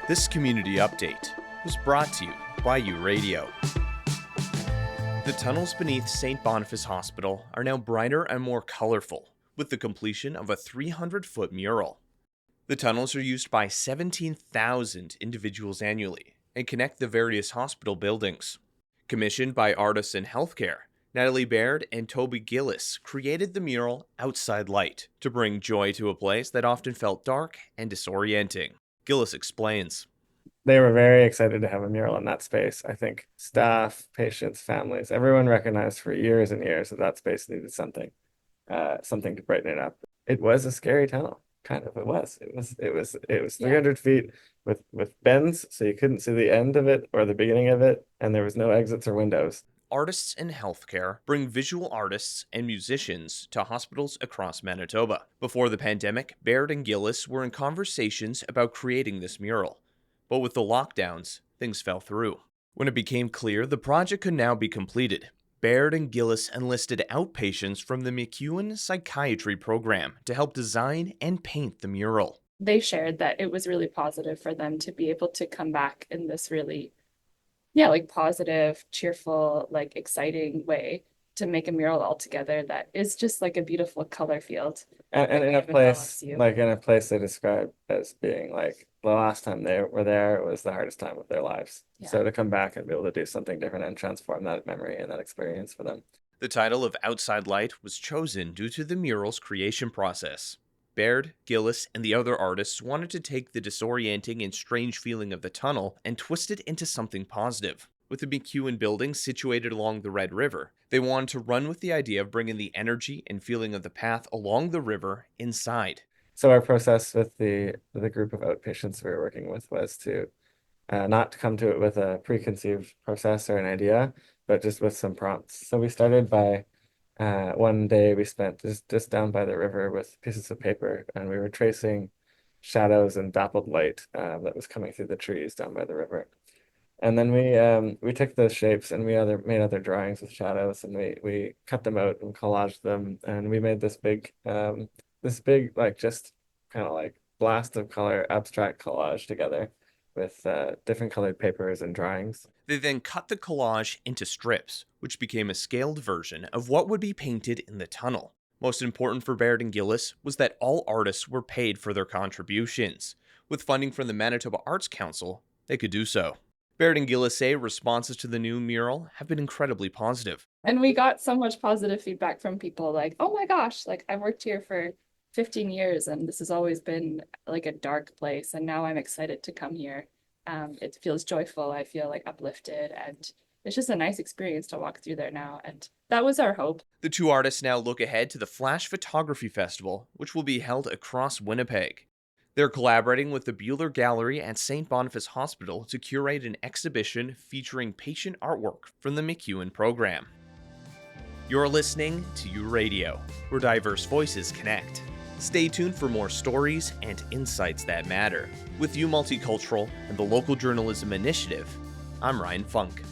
This community update was brought to you by U Radio. The tunnels beneath St. Boniface Hospital are now brighter and more colorful, with the completion of a 300-foot mural. The tunnels are used by 17,000 individuals annually and connect the various hospital buildings. Commissioned by artists in healthcare, Natalie Baird and Toby Gillies created the mural Outside Light to bring joy to a place that often felt dark and disorienting. Gillies explains. They were very excited to have a mural in that space. I think staff, patients, families, everyone recognized for years and years that that space needed something to brighten it up. It was a scary tunnel, kind of. It was 300 feet with bends, so you couldn't see the end of it or the beginning of it, and there was no exits or windows. Artists in healthcare bring visual artists and musicians to hospitals across Manitoba. Before the pandemic, Baird and Gillies were in conversations about creating this mural. But with the lockdowns, things fell through. When it became clear the project could now be completed, Baird and Gillies enlisted outpatients from the McEwen psychiatry program to help design and paint the mural. They shared that it was really positive for them to be able to come back in this really positive, cheerful, exciting way to make a mural all together that is just like a beautiful color field. And in a place they described as being like the last time they were there, it was the hardest time of their lives. Yeah. So to come back and be able to do something different and transform that memory and that experience for them. The title of Outside Light was chosen due to the mural's creation process. Baird, Gillies, and the other artists wanted to take the disorienting and strange feeling of the tunnel and twist it into something positive. With the McEwen building situated along the Red River, they wanted to run with the idea of bringing the energy and feeling of the path along the river inside. So our process with the group of outpatients we were working with was to not come to it with a preconceived process or an idea, but just with some prompts. So we started by one day we spent just down by the river with pieces of paper, and we were tracing shadows and dappled light that was coming through the trees down by the river. And then we took those shapes and we made other drawings with shadows, and we cut them out and collaged them, and we made this big just kind of like blast of color abstract collage together with different colored papers and drawings. They then cut the collage into strips, which became a scaled version of what would be painted in the tunnel. Most important for Baird and Gillies was that all artists were paid for their contributions. With funding from the Manitoba Arts Council, they could do so. Baird and Gillies say responses to the new mural have been incredibly positive. And we got so much positive feedback from people like, oh my gosh, I've worked here for 15 years and this has always been a dark place, and now I'm excited to come here. It feels joyful, I feel uplifted, and it's just a nice experience to walk through there now, and that was our hope. The two artists now look ahead to the Flash Photography Festival, which will be held across Winnipeg. They're collaborating with the Buehler Gallery at St. Boniface Hospital to curate an exhibition featuring patient artwork from the McEwen program. You're listening to U Radio, where diverse voices connect. Stay tuned for more stories and insights that matter. With U Multicultural and the Local Journalism Initiative, I'm Ryan Funk.